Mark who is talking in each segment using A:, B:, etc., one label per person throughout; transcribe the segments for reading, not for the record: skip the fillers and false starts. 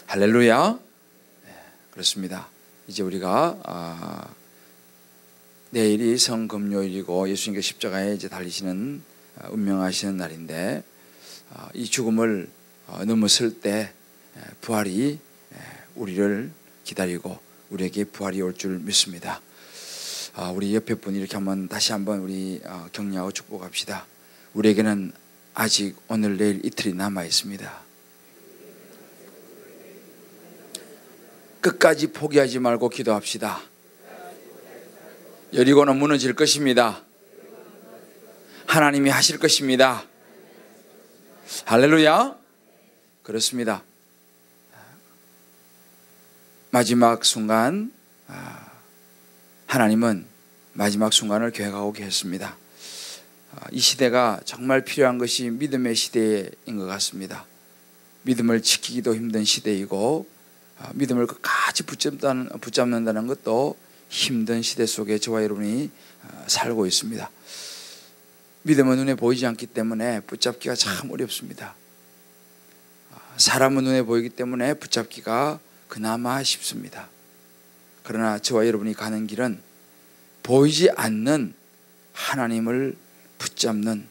A: 할렐루야. 그렇습니다. 이제 우리가 내일이 성금요일이고 예수님께서 십자가에 이제 달리시는 운명하시는 날인데, 이 죽음을 넘었을 때 부활이 우리를 기다리고 우리에게 부활이 올 줄 믿습니다. 우리 옆에 분 이렇게 다시 한번 우리 격려하고 축복합시다. 우리에게는 아직 오늘 내일 이틀이 남아 있습니다. 끝까지 포기하지 말고 기도합시다. 여리고는 무너질 것입니다. 하나님이 하실 것입니다. 할렐루야. 그렇습니다. 마지막 순간, 하나님은 마지막 순간을 계획하고 계셨습니다. 이 시대가 정말 필요한 것이 믿음의 시대인 것 같습니다. 믿음을 지키기도 힘든 시대이고, 믿음을 끝까지 붙잡는다는 것도 힘든 시대 속에 저와 여러분이 살고 있습니다. 믿음은 눈에 보이지 않기 때문에 붙잡기가 참 어렵습니다. 사람은 눈에 보이기 때문에 붙잡기가 그나마 쉽습니다. 그러나 저와 여러분이 가는 길은 보이지 않는 하나님을 붙잡는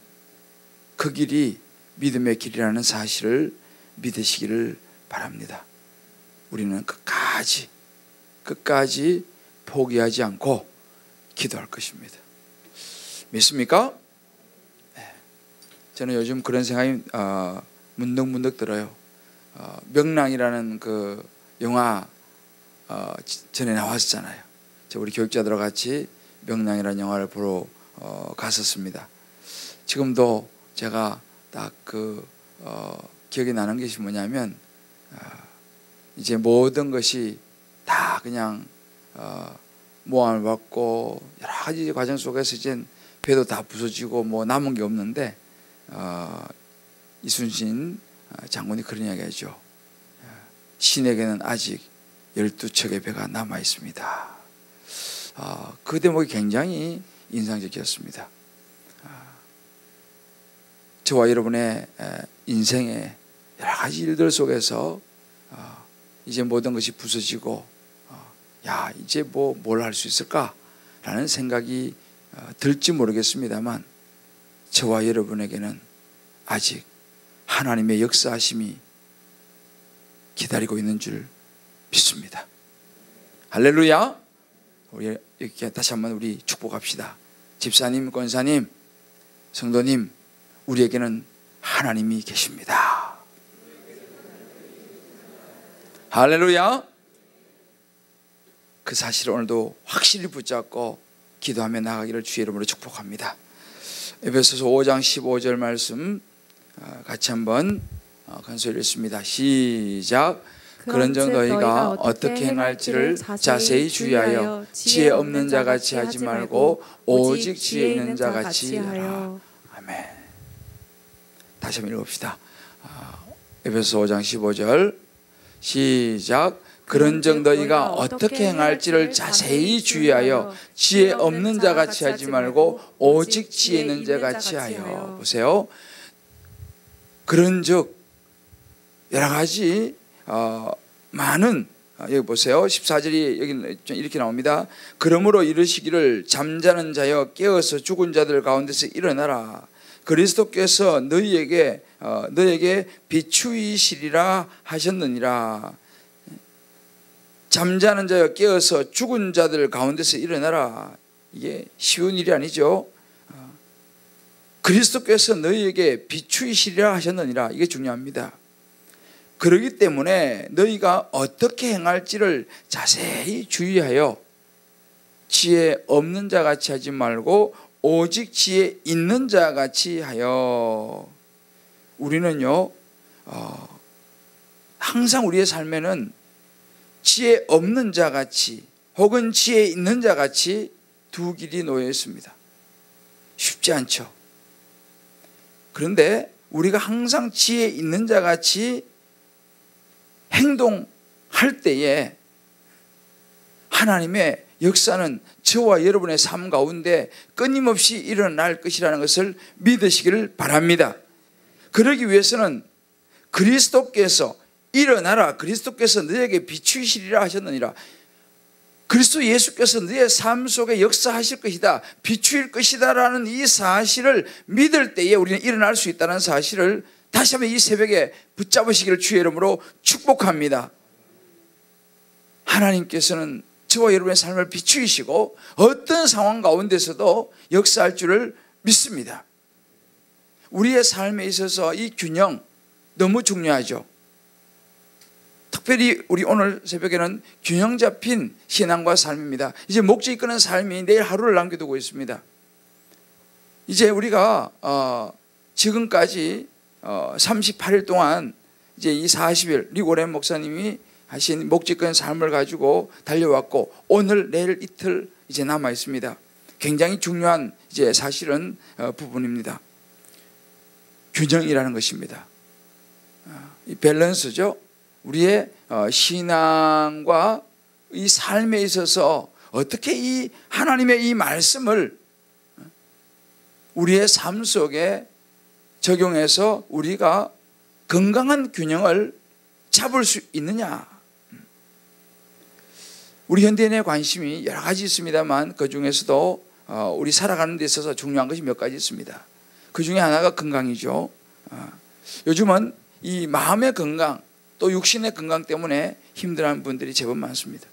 A: 그 길이 믿음의 길이라는 사실을 믿으시기를 바랍니다. 우리는 끝까지 포기하지 않고 기도할 것입니다. 믿습니까? 네. 저는 요즘 그런 생각이 문득문득 들어요. 명랑이라는 그 영화 전에 나왔었잖아요. 우리 교육자들과 같이 명랑이라는 영화를 보러 갔었습니다. 지금도 제가 딱 기억이 나는 것이 뭐냐면, 이제 모든 것이 다 그냥 모함을 받고 여러 가지 과정 속에서 이제 배도 다 부서지고 뭐 남은 게 없는데, 이순신 장군이 그런 이야기 하죠. 신에게는 아직 12척의 배가 남아 있습니다. 그 대목이 굉장히 인상적이었습니다. 저와 여러분의 인생의 여러 가지 일들 속에서 이제 모든 것이 부서지고, 이제 뭘 할 수 있을까라는 생각이 들지 모르겠습니다만, 저와 여러분에게는 아직 하나님의 역사하심이 기다리고 있는 줄 믿습니다. 할렐루야. 우리 이렇게 다시 한번 우리 축복합시다. 집사님, 권사님, 성도님, 우리에게는 하나님이 계십니다. 할렐루야. 그 사실을 오늘도 확실히 붙잡고 기도하며 나가기를 주의 이름으로 축복합니다. 에베소서 5장 15절 말씀 같이 한번 간소히 읽습니다. 시작. 그런즉 너희가 어떻게 행할지를 자세히 주의하여 지혜 없는 자같이 하지 말고 오직 지혜 있는 자같이 하라. 아멘. 다시 한번 읽읍시다. 에베소서 5장 15절 시작. 그런즉 너희가 어떻게 행할지를 자세히 주의하여 지혜 없는 자같이 하지 말고 오직 지혜 있는 자같이 하여. 보세요. 그런즉 여러 가지 많은, 여기 보세요. 14절이 여기 이렇게 나옵니다. 그러므로 이르시기를 잠자는 자여 깨어서 죽은 자들 가운데서 일어나라. 그리스도께서 너희에게 비추이시리라 하셨느니라. 잠자는 자여 깨어서 죽은 자들 가운데서 일어나라. 이게 쉬운 일이 아니죠. 그리스도께서 너희에게 비추이시리라 하셨느니라. 이게 중요합니다. 그렇기 때문에 너희가 어떻게 행할지를 자세히 주의하여 지혜 없는 자같이 하지 말고 오직 지혜 있는 자같이 하여. 우리는요, 항상 우리의 삶에는 지혜 없는 자같이 혹은 지혜 있는 자같이 두 길이 놓여 있습니다. 쉽지 않죠. 그런데 우리가 항상 지혜 있는 자같이 행동할 때에 하나님의 역사는 저와 여러분의 삶 가운데 끊임없이 일어날 것이라는 것을 믿으시기를 바랍니다. 그러기 위해서는 그리스도께서 일어나라, 그리스도께서 너에게 비추시리라 하셨느니라. 그리스도 예수께서 너의 삶 속에 역사하실 것이다, 비추일 것이다 라는 이 사실을 믿을 때에 우리는 일어날 수 있다는 사실을 다시 한번 이 새벽에 붙잡으시기를 주의 이름으로 축복합니다. 하나님께서는 저와 여러분의 삶을 비추시고 어떤 상황 가운데서도 역사할 줄을 믿습니다. 우리의 삶에 있어서 이 균형 너무 중요하죠. 특별히 우리 오늘 새벽에는 균형 잡힌 신앙과 삶입니다. 이제 목적 이끄는 삶이 내일 하루를 남겨두고 있습니다. 이제 우리가 지금까지 38일 동안 이제 이 40일 리고렌 목사님이 하신 목적 이끄는 삶을 가지고 달려왔고, 오늘 내일 이틀 이제 남아 있습니다. 굉장히 중요한 이제 사실은 부분입니다. 균형이라는 것입니다. 이 밸런스죠. 우리의 신앙과 이 삶에 있어서 어떻게 이 하나님의 이 말씀을 우리의 삶 속에 적용해서 우리가 건강한 균형을 잡을 수 있느냐. 우리 현대인의 관심이 여러 가지 있습니다만 그 중에서도 우리 살아가는 데 있어서 중요한 것이 몇 가지 있습니다. 그 중에 하나가 건강이죠. 요즘은 이 마음의 건강 또 육신의 건강 때문에 힘들어하는 분들이 제법 많습니다.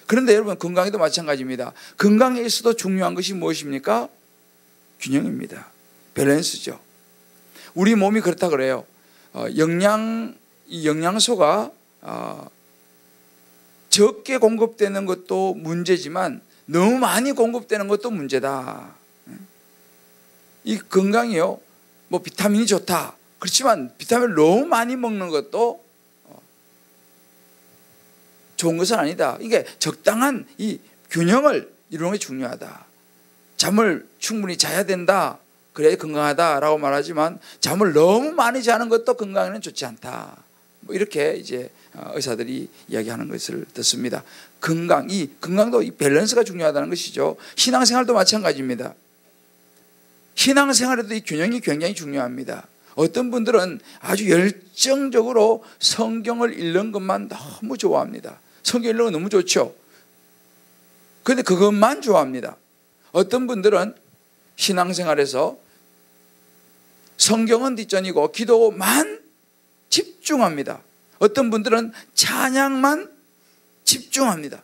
A: 그런데 여러분, 건강에도 마찬가지입니다. 건강에 있어도 중요한 것이 무엇입니까? 균형입니다. 밸런스죠. 우리 몸이 그렇다 그래요. 영양소가 적게 공급되는 것도 문제지만 너무 많이 공급되는 것도 문제다. 이 건강이요, 뭐 비타민이 좋다, 그렇지만 비타민을 너무 많이 먹는 것도 좋은 것은 아니다. 이게 적당한 이 균형을 이루는 게 중요하다. 잠을 충분히 자야 된다, 그래야 건강하다라고 말하지만 잠을 너무 많이 자는 것도 건강에는 좋지 않다. 뭐 이렇게 이제 의사들이 이야기하는 것을 듣습니다. 건강도 이 밸런스가 중요하다는 것이죠. 신앙생활도 마찬가지입니다. 신앙생활에도 이 균형이 굉장히 중요합니다. 어떤 분들은 아주 열정적으로 성경을 읽는 것만 너무 좋아합니다. 성경 읽는 건 너무 좋죠. 그런데 그것만 좋아합니다. 어떤 분들은 신앙생활에서 성경은 뒷전이고 기도만 집중합니다. 어떤 분들은 찬양만 집중합니다.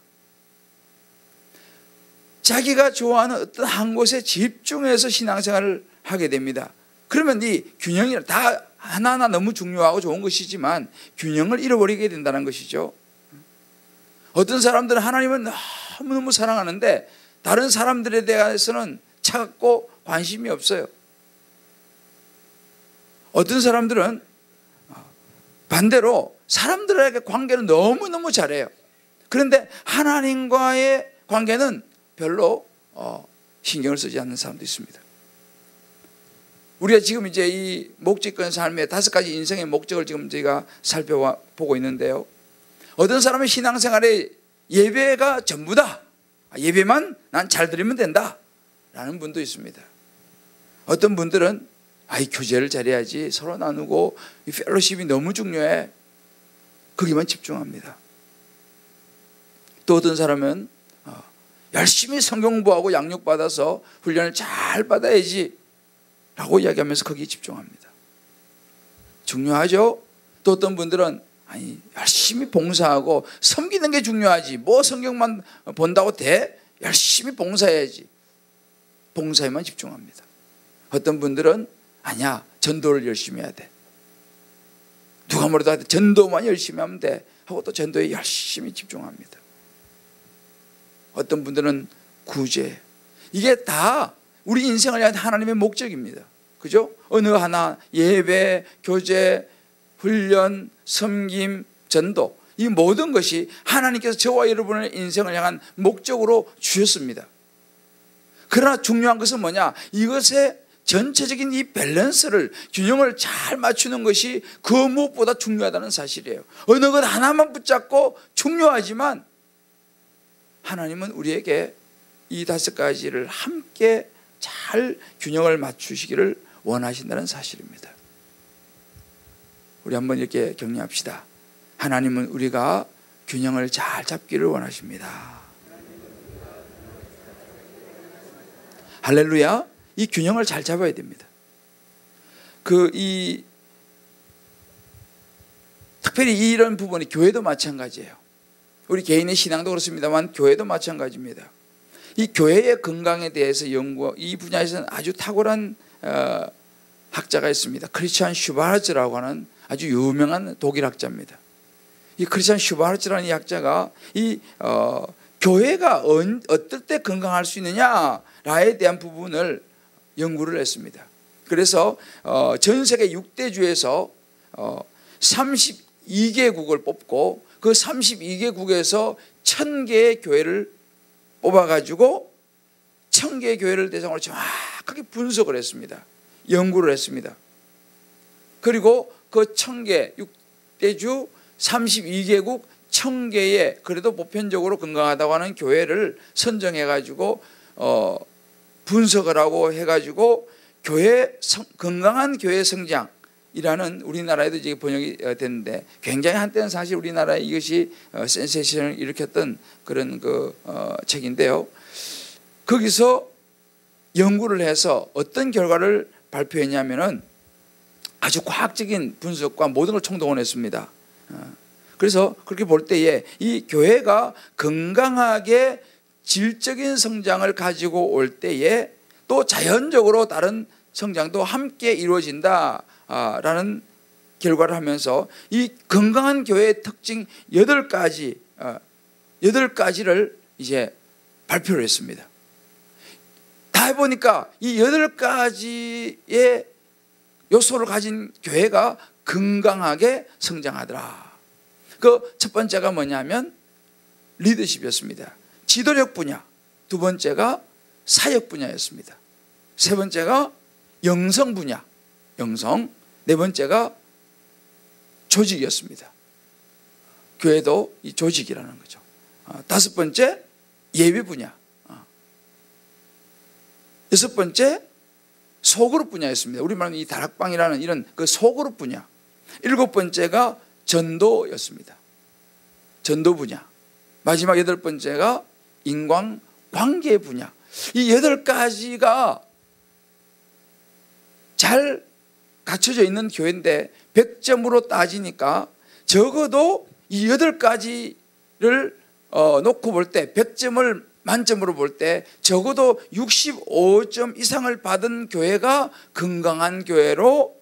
A: 자기가 좋아하는 어떤 한 곳에 집중해서 신앙생활을 하게 됩니다. 그러면 이 균형이 다 하나하나 너무 중요하고 좋은 것이지만 균형을 잃어버리게 된다는 것이죠. 어떤 사람들은 하나님을 너무너무 사랑하는데 다른 사람들에 대해서는 차갑고 관심이 없어요. 어떤 사람들은 반대로 사람들에게 관계는 너무너무 잘해요. 그런데 하나님과의 관계는 별로 신경을 쓰지 않는 사람도 있습니다. 우리가 지금 이제 이 목적권 삶의 5가지 인생의 목적을 지금 저희가 살펴보고 있는데요. 어떤 사람은 신앙생활에 예배가 전부다, 예배만 난 잘 드리면 된다 라는 분도 있습니다. 어떤 분들은 교제를 잘해야지, 서로 나누고 이 펠로십이 너무 중요해, 거기만 집중합니다. 또 어떤 사람은 열심히 성경 공부하고 양육받아서 훈련을 잘 받아야지 라고 이야기하면서 거기에 집중합니다. 중요하죠. 또 어떤 분들은 열심히 봉사하고 섬기는 게 중요하지, 뭐 성경만 본다고 돼, 열심히 봉사해야지, 봉사에만 집중합니다. 어떤 분들은 아니야, 전도를 열심히 해야 돼, 누가 뭐래도 하여튼 전도만 열심히 하면 돼 하고 또 전도에 열심히 집중합니다. 어떤 분들은 구제, 이게 다 우리 인생을 위한 하나님의 목적입니다. 그죠? 어느 하나, 예배, 교제, 훈련, 섬김, 전도, 이 모든 것이 하나님께서 저와 여러분의 인생을 향한 목적으로 주셨습니다. 그러나 중요한 것은 뭐냐? 이것의 전체적인 이 밸런스를, 균형을 잘 맞추는 것이 그 무엇보다 중요하다는 사실이에요. 어느 것 하나만 붙잡고 중요하지만 하나님은 우리에게 이 5가지를 함께 잘 균형을 맞추시기를 원하신다는 사실입니다. 우리 한번 이렇게 격려합시다. 하나님은 우리가 균형을 잘 잡기를 원하십니다. 할렐루야. 이 균형을 잘 잡아야 됩니다. 특별히 이런 부분이 교회도 마찬가지예요. 우리 개인의 신앙도 그렇습니다만 교회도 마찬가지입니다. 이 교회의 건강에 대해서 연구, 이 분야에서는 아주 탁월한 학자가 있습니다. 크리스찬 슈바르츠라고 하는 아주 유명한 독일 학자입니다. 이 크리스찬 슈바르츠라는 이 학자가 교회가 어떨 때 건강할 수 있느냐에 대한 부분을 연구를 했습니다. 그래서 전 세계 6대주에서 32개국을 뽑고 그 32개국에서 1000개의 교회를 뽑아가지고 1000개의 교회를 대상으로 정확하게 분석을 했습니다. 연구를 했습니다. 그리고 그 1000개 6대주 32개국 1000개의 그래도 보편적으로 건강하다고 하는 교회를 선정해가지고 분석을 하고 해가지고 건강한 교회 성장이라는 우리나라에도 이제 번역이 됐는데 굉장히 한때는 사실 우리나라에 이것이 센세이션을 일으켰던 그런 책인데요. 거기서 연구를 해서 어떤 결과를 발표했냐면은 아주 과학적인 분석과 모든 걸 총동원했습니다. 그래서 그렇게 볼 때에 이 교회가 건강하게 질적인 성장을 가지고 올 때에 또 자연적으로 다른 성장도 함께 이루어진다라는 결과를 하면서 이 건강한 교회의 특징 8가지를 이제 발표를 했습니다. 다 해보니까 이 8가지의 요소를 가진 교회가 건강하게 성장하더라. 그 첫 번째가 뭐냐면 리더십이었습니다. 지도력 분야. 두 번째가 사역 분야였습니다. 세 번째가 영성 분야. 영성. 네 번째가 조직이었습니다. 교회도 이 조직이라는 거죠. 다섯 번째 예배 분야. 여섯 번째 소그룹 분야였습니다. 우리 말하는 이 다락방이라는 이런 그 소그룹 분야. 일곱 번째가 전도였습니다. 전도 분야. 마지막 여덟 번째가 인간관계 분야. 이 8가지가 잘 갖춰져 있는 교회인데 100점으로 따지니까 적어도 이 8가지를 놓고 볼 때 100점을 만점으로 볼 때 적어도 65점 이상을 받은 교회가 건강한 교회로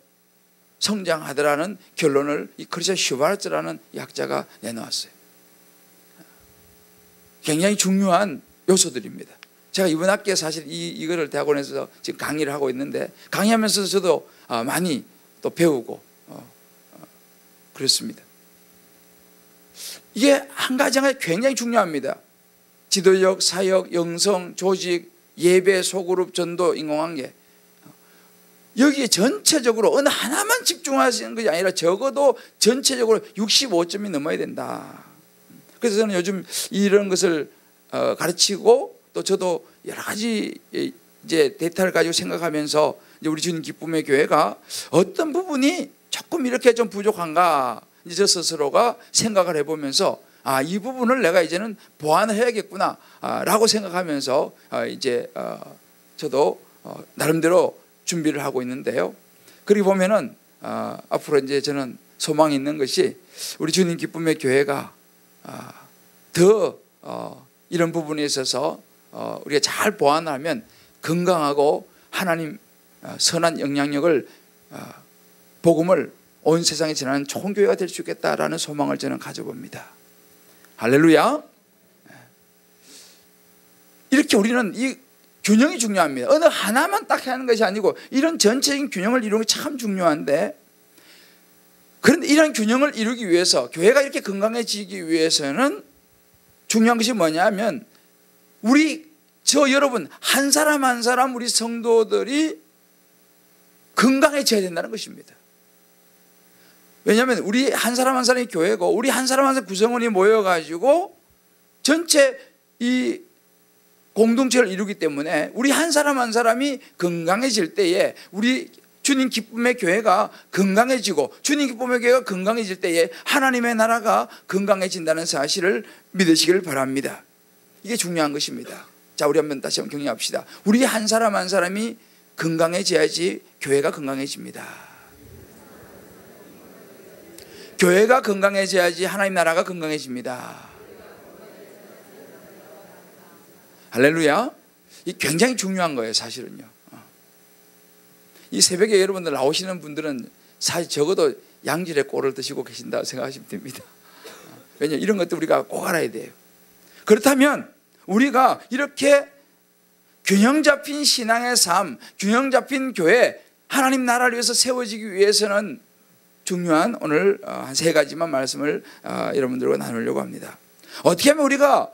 A: 성장하더라는 결론을 이 크리스찬 슈바르츠라는 약자가 내놓았어요. 굉장히 중요한 요소들입니다. 제가 이번 학기에 사실 이거를 대학원에서 지금 강의를 하고 있는데 강의하면서 저도 많이 또 배우고 그렇습니다. 이게 한 가지가 굉장히 중요합니다. 지도력, 사역, 영성, 조직, 예배, 소그룹, 전도, 인공관계. 여기에 전체적으로 어느 하나만 집중하시는 것이 아니라 적어도 전체적으로 65점이 넘어야 된다. 그래서 저는 요즘 이런 것을 가르치고 또 저도 여러 가지 이제 데이터를 가지고 생각하면서 이제 우리 주님 기쁨의 교회가 어떤 부분이 조금 이렇게 좀 부족한가 이제 저 스스로가 생각을 해보면서 이 부분을 내가 이제는 보완을 해야겠구나 라고 생각하면서 이제 저도 나름대로 준비를 하고 있는데요. 그리고 보면은 앞으로 이제 저는 소망이 있는 것이 우리 주님 기쁨의 교회가 더 이런 부분에 있어서 우리가 잘 보완하면 건강하고 하나님 선한 영향력을 복음을 온 세상에 전하는 좋은 교회가 될 수 있겠다라는 소망을 저는 가져봅니다. 할렐루야. 이렇게 우리는 이 균형이 중요합니다. 어느 하나만 딱 하는 것이 아니고 이런 전체적인 균형을 이루는 게 참 중요한데, 그런데 이런 균형을 이루기 위해서 교회가 이렇게 건강해지기 위해서는 중요한 것이 뭐냐면 여러분 한 사람 한 사람 우리 성도들이 건강해져야 된다는 것입니다. 왜냐하면 우리 한 사람 한 사람이 교회고 우리 한 사람 한 사람 구성원이 모여가지고 전체 이 공동체를 이루기 때문에 우리 한 사람 한 사람이 건강해질 때에 우리 주님 기쁨의 교회가 건강해지고 주님 기쁨의 교회가 건강해질 때에 하나님의 나라가 건강해진다는 사실을 믿으시길 바랍니다. 이게 중요한 것입니다. 자, 우리 한번 다시 한번 격려합시다. 우리 한 사람 한 사람이 건강해져야지 교회가 건강해집니다. 교회가 건강해져야지 하나님 나라가 건강해집니다. 할렐루야. 이 굉장히 중요한 거예요, 사실은요. 이 새벽에 여러분들 나오시는 분들은 사실 적어도 양질의 꼴을 드시고 계신다고 생각하시면 됩니다. 왜냐하면 이런 것도 우리가 꼭 알아야 돼요. 그렇다면 우리가 이렇게 균형 잡힌 신앙의 삶, 균형 잡힌 교회, 하나님 나라를 위해서 세워지기 위해서는 중요한 오늘 한 세 가지만 말씀을 여러분들과 나누려고 합니다. 어떻게 하면 우리가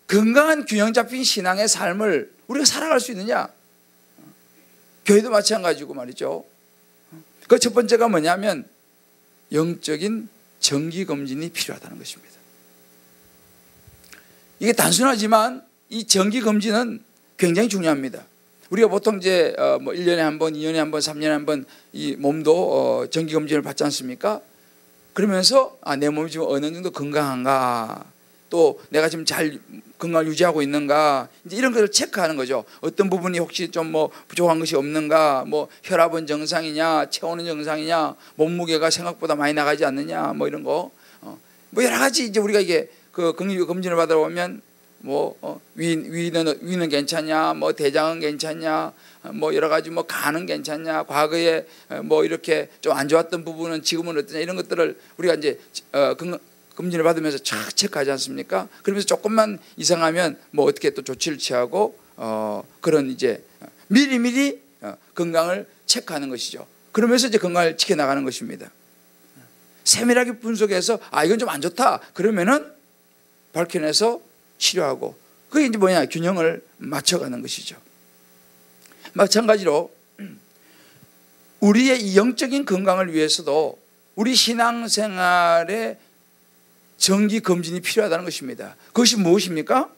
A: 건강한 균형 잡힌 신앙의 삶을 우리가 살아갈 수 있느냐? 교회도 마찬가지고 말이죠. 그 첫 번째가 뭐냐면 영적인 정기검진이 필요하다는 것입니다. 이게 단순하지만 이 정기검진은 굉장히 중요합니다. 우리가 보통 이제 뭐 1년에 한 번, 2년에 한 번, 3년에 한 번 이 몸도 정기검진을 받지 않습니까? 그러면서 내 몸이 지금 어느 정도 건강한가, 또 내가 지금 잘 건강을 유지하고 있는가, 이제 이런 것을 체크하는 거죠. 어떤 부분이 혹시 좀 뭐 부족한 것이 없는가, 뭐 혈압은 정상이냐, 체온은 정상이냐, 몸무게가 생각보다 많이 나가지 않느냐, 뭐 이런 거, 뭐 여러 가지 이제 우리가 이게 그 검진을 받아 보면 뭐 위는 괜찮냐, 뭐 대장은 괜찮냐, 뭐 여러 가지 뭐 간은 괜찮냐, 과거에 뭐 이렇게 좀 안 좋았던 부분은 지금은 어떠냐, 이런 것들을 우리가 이제 검진을 받으면서 착 체크하지 않습니까? 그러면서 조금만 이상하면 뭐 어떻게 또 조치를 취하고 그런 이제 미리미리 건강을 체크하는 것이죠. 그러면서 이제 건강을 지켜나가는 것입니다. 세밀하게 분석해서 이건 좀 안 좋다 그러면은 밝혀내서 치료하고, 그게 이제 뭐냐, 균형을 맞춰가는 것이죠. 마찬가지로 우리의 이 영적인 건강을 위해서도 우리 신앙생활에 정기 검진이 필요하다는 것입니다. 그것이 무엇입니까?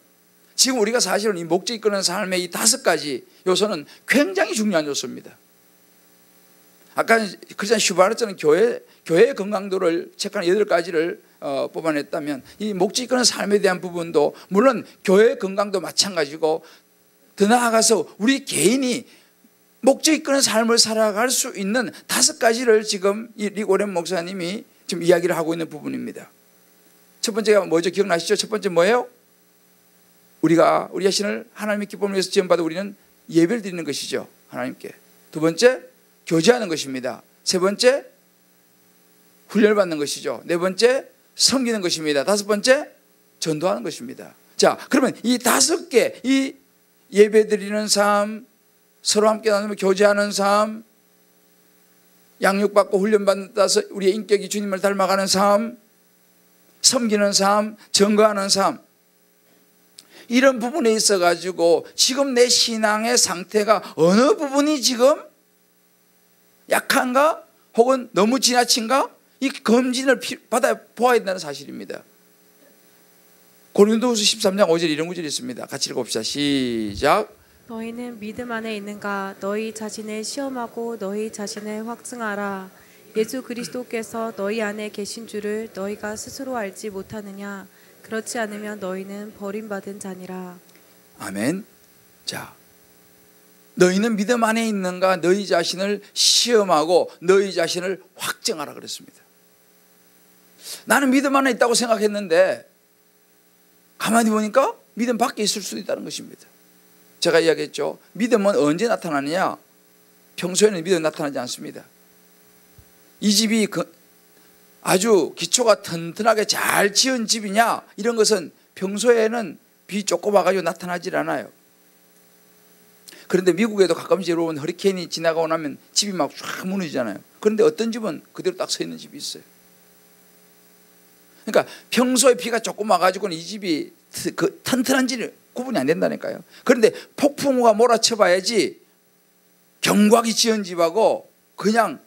A: 지금 우리가 사실은 이 목적 이끄는 삶의 이 5가지 요소는 굉장히 중요한 요소입니다. 아까 크리스찬 슈바르트는 교회의 건강도를 체크하는 8가지를 뽑아냈다면 이 목적 이끄는 삶에 대한 부분도 물론 교회의 건강도 마찬가지고 더 나아가서 우리 개인이 목적 이끄는 삶을 살아갈 수 있는 5가지를 지금 이 릭 오렌 목사님이 지금 이야기를 하고 있는 부분입니다. 첫 번째가 뭐죠? 기억나시죠? 첫 번째 뭐예요? 우리가 우리 자신을 하나님의 기쁨을 위해서 지원받아 우리는 예배를 드리는 것이죠, 하나님께. 두 번째, 교제하는 것입니다. 세 번째, 훈련을 받는 것이죠. 네 번째, 섬기는 것입니다. 5번째, 전도하는 것입니다. 자, 그러면 이 5개, 이 예배 드리는 삶, 서로 함께 나누며 교제하는 삶, 양육받고 훈련받아서 우리의 인격이 주님을 닮아가는 삶, 섬기는 삶, 전거하는 삶, 이런 부분에 있어 가지고 지금 내 신앙의 상태가 어느 부분이 지금 약한가 혹은 너무 지나친가, 이 검진을 받아 보아야 된다는 사실입니다. 고린도후서 13장 5절 이런 구절이 있습니다. 같이 읽어봅시다. 시작.
B: 너희는 믿음 안에 있는가? 너희 자신을 시험하고 너희 자신을 확증하라. 예수 그리스도께서 너희 안에 계신 줄을 너희가 스스로 알지 못하느냐? 그렇지 않으면 너희는 버림받은 자니라.
A: 아멘. 자, 너희는 믿음 안에 있는가? 너희 자신을 시험하고 너희 자신을 확증하라 그랬습니다. 나는 믿음 안에 있다고 생각했는데 가만히 보니까 믿음 밖에 있을 수도 있다는 것입니다. 제가 이야기했죠. 믿음은 언제 나타나느냐? 평소에는 믿음이 나타나지 않습니다. 이 집이 아주 기초가 튼튼하게 잘 지은 집이냐, 이런 것은 평소에는 비 조금 와가지고 나타나질 않아요. 그런데 미국에도 가끔씩 여러분 허리케인이 지나가고 나면 집이 막 쫙 무너지잖아요. 그런데 어떤 집은 그대로 딱 서 있는 집이 있어요. 그러니까 평소에 비가 조금 와가지고는 이 집이 그 튼튼한지 구분이 안 된다니까요. 그런데 폭풍우가 몰아쳐 봐야지 경곽이 지은 집하고 그냥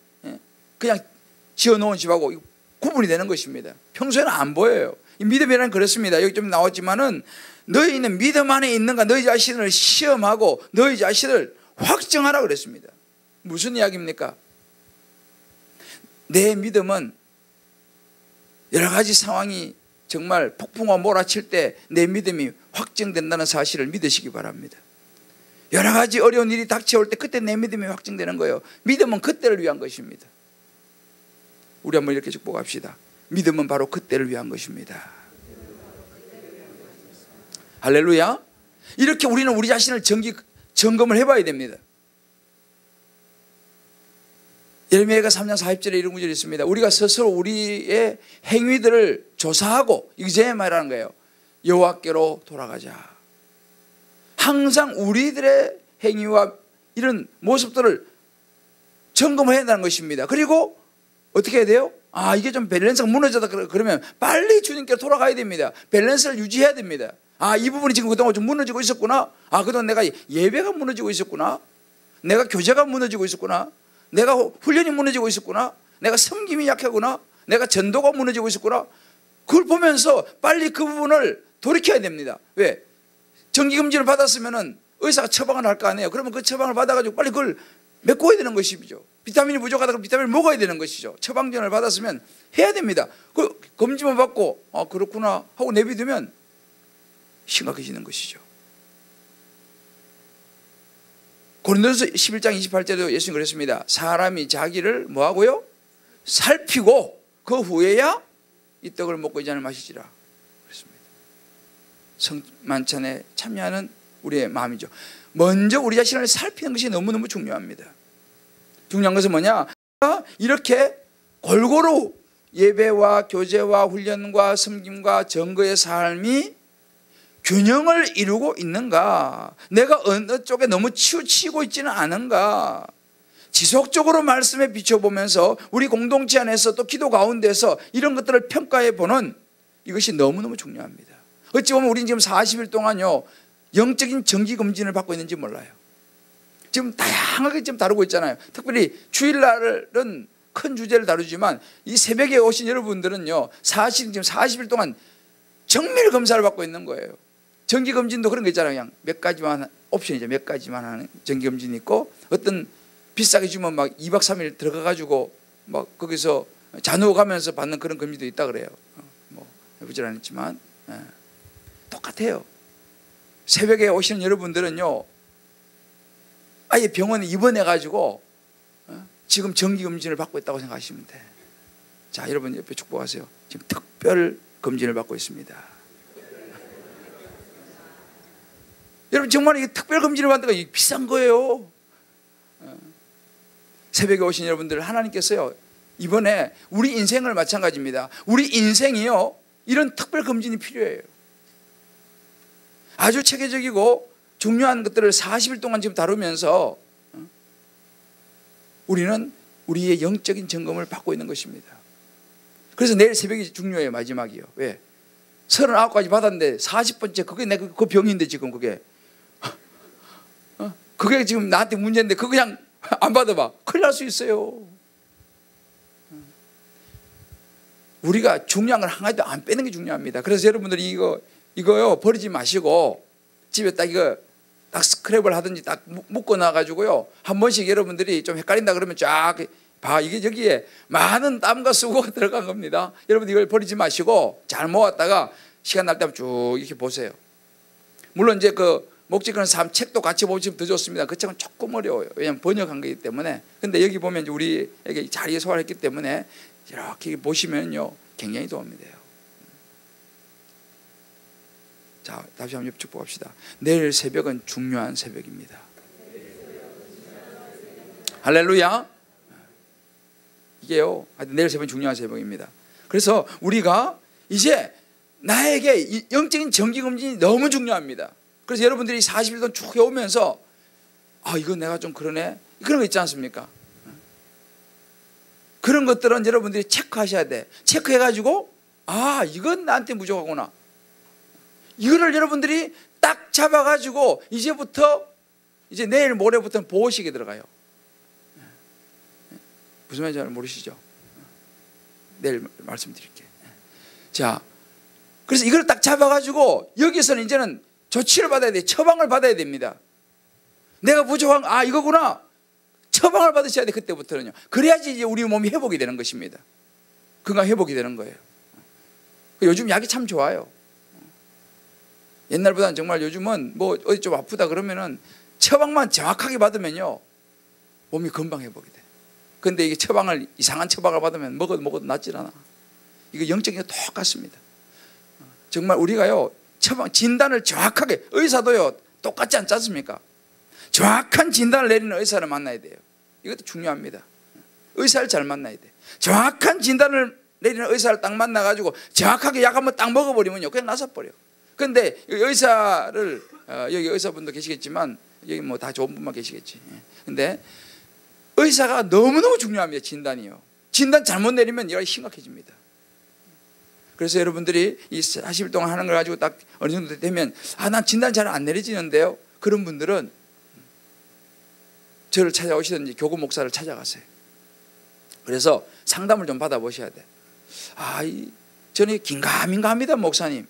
A: 지어놓은 집하고 구분이 되는 것입니다. 평소에는 안 보여요. 믿음이란 그렇습니다. 여기 좀 나왔지만은 너희는 믿음 안에 있는가? 너희 자신을 시험하고 너희 자신을 확증하라 그랬습니다. 무슨 이야기입니까? 내 믿음은 여러 가지 상황이 정말 폭풍과 몰아칠 때 내 믿음이 확증된다는 사실을 믿으시기 바랍니다. 여러 가지 어려운 일이 닥쳐올 때 그때 내 믿음이 확증되는 거예요. 믿음은 그때를 위한 것입니다. 우리 한번 이렇게 축복합시다. 믿음은 바로 그때를 위한 것입니다. 할렐루야. 이렇게 우리는 우리 자신을 점검을 해봐야 됩니다. 예레미야가 3장 40절에 이런 구절이 있습니다. 우리가 스스로 우리의 행위들을 조사하고, 이제 말하는 거예요. 여호와께로 돌아가자. 항상 우리들의 행위와 이런 모습들을 점검해야 한다는 것입니다. 그리고 어떻게 해야 돼요? 이게 좀 밸런스가 무너졌다 그러면 빨리 주님께로 돌아가야 됩니다. 밸런스를 유지해야 됩니다. 이 부분이 지금 그동안 좀 무너지고 있었구나. 그동안 내가 예배가 무너지고 있었구나. 내가 교제가 무너지고 있었구나. 내가 훈련이 무너지고 있었구나. 내가 섬김이 약하구나. 내가 전도가 무너지고 있었구나. 그걸 보면서 빨리 그 부분을 돌이켜야 됩니다. 왜? 정기검진을 받았으면 의사가 처방을 할 거 아니에요. 그러면 그 처방을 받아가지고 빨리 그걸 메꿔야 되는 것이죠. 비타민이 부족하다 그러면 비타민을 먹어야 되는 것이죠. 처방전을 받았으면 해야 됩니다. 그 검진만 받고 그렇구나 하고 내비두면 심각해지는 것이죠. 고린도전서 11장 28절에도 예수님 그랬습니다. 사람이 자기를 뭐하고요? 살피고 그 후에야 이 떡을 먹고 이 잔을 마시지라 그랬습니다. 성만찬에 참여하는 우리의 마음이죠. 먼저 우리 자신을 살피는 것이 너무너무 중요합니다. 중요한 것은 뭐냐? 이렇게 골고루 예배와 교제와 훈련과 섬김과 증거의 삶이 균형을 이루고 있는가? 내가 어느 쪽에 너무 치우치고 있지는 않은가? 지속적으로 말씀에 비춰보면서 우리 공동체 안에서 또 기도 가운데서 이런 것들을 평가해 보는 이것이 너무너무 중요합니다. 어찌 보면 우리는 지금 40일 동안요 영적인 정기검진을 받고 있는지 몰라요. 지금 다양하게 지금 다루고 있잖아요. 특별히 주일날은 큰 주제를 다루지만 이 새벽에 오신 여러분들은요 지금 40일 동안 정밀 검사를 받고 있는 거예요. 정기검진도 그런 거 있잖아요. 그냥 몇 가지만 옵션이죠. 몇 가지만 하는 정기검진이 있고, 어떤 비싸게 주면 막 2박 3일 들어가가지고 막 거기서 잔호가면서 받는 그런 검진도 있다 그래요. 뭐 해보질 않았지만 똑같아요. 새벽에 오시는 여러분들은요 아예 병원에 입원해가지고 지금 정기검진을 받고 있다고 생각하시면 돼. 자, 여러분 옆에 축복하세요. 지금 특별 검진을 받고 있습니다. 여러분 정말 이게 특별 검진을 받는 거 비싼 거예요. 새벽에 오신 여러분들 하나님께서요 이번에 우리 인생을 마찬가지입니다. 우리 인생이요 이런 특별 검진이 필요해요. 아주 체계적이고 중요한 것들을 40일 동안 지금 다루면서 우리는 우리의 영적인 점검을 받고 있는 것입니다. 그래서 내일 새벽이 중요해요. 마지막이요. 왜? 39가지 받았는데 40번째 그게 내 그 병인데 지금 그게 지금 나한테 문제인데 그거 그냥 안 받아봐. 큰일 날 수 있어요. 우리가 중요한 걸 한 가지도 안 빼는 게 중요합니다. 그래서 여러분들이 이거요 버리지 마시고 집에 딱 스크랩을 하든지 딱 묶어 놔가지고요 한 번씩 여러분들이 좀 헷갈린다 그러면 쫙 봐. 이게 여기에 많은 땀과 수고가 들어간 겁니다. 여러분 이걸 버리지 마시고 잘 모았다가 시간 날 때면 쭉 이렇게 보세요. 물론 이제 그 목적은 삶 책도 같이 보시면 더 좋습니다. 그 책은 조금 어려워요. 왜냐하면 번역한 거기 때문에. 근데 여기 보면 이제 우리에게 잘 소화했기 때문에 이렇게 보시면요 굉장히 도움이 돼요. 자, 다시 한번 축복합시다. 내일 새벽은 중요한 새벽입니다. 할렐루야. 이게요 내일 새벽은 중요한 새벽입니다. 그래서 우리가 이제 나에게 영적인 정기검진이 너무 중요합니다. 그래서 여러분들이 40일 동안 쭉 해오면서 이건 내가 좀 그러네 그런 거 있지 않습니까? 그런 것들은 여러분들이 체크하셔야 돼. 체크해가지고 이건 나한테 부족하구나. 이거를 여러분들이 딱 잡아가지고 이제 내일 모레부터는 보호식에 들어가요. 무슨 말인지 잘 모르시죠? 내일 말씀드릴게요. 자, 그래서 이걸 딱 잡아가지고 여기서는 이제는 조치를 받아야 돼. 처방을 받아야 됩니다. 내가 부족한 이거구나. 처방을 받으셔야 돼. 그때부터는요. 그래야지 이제 우리 몸이 회복이 되는 것입니다. 건강 회복이 되는 거예요. 요즘 약이 참 좋아요. 옛날보다는 정말 요즘은 뭐 어디 좀 아프다 그러면은 처방만 정확하게 받으면요 몸이 금방 회복이 돼. 근데 이게 처방을 이상한 처방을 받으면 먹어도 낫질 않아. 이거 영적인 게 똑같습니다. 정말 우리가요 처방 진단을 정확하게, 의사도요 똑같지 않지 않습니까? 정확한 진단을 내리는 의사를 만나야 돼요. 이것도 중요합니다. 의사를 잘 만나야 돼. 정확한 진단을 내리는 의사를 딱 만나가지고 정확하게 약 한번 딱 먹어버리면요 그냥 나서버려. 그런데 의사를 여기 의사분도 계시겠지만 여기 뭐 다 좋은 분만 계시겠지. 근데 의사가 너무너무 중요합니다. 진단이요. 진단 잘못 내리면 이거 심각해집니다. 그래서 여러분들이 이 40일 동안 하는 걸 가지고 딱 어느 정도 되면 난 진단 잘 안 내려지는데요. 그런 분들은 저를 찾아오시든지 교구 목사를 찾아가세요. 그래서 상담을 좀 받아보셔야 돼. 저는 긴가민가합니다 목사님.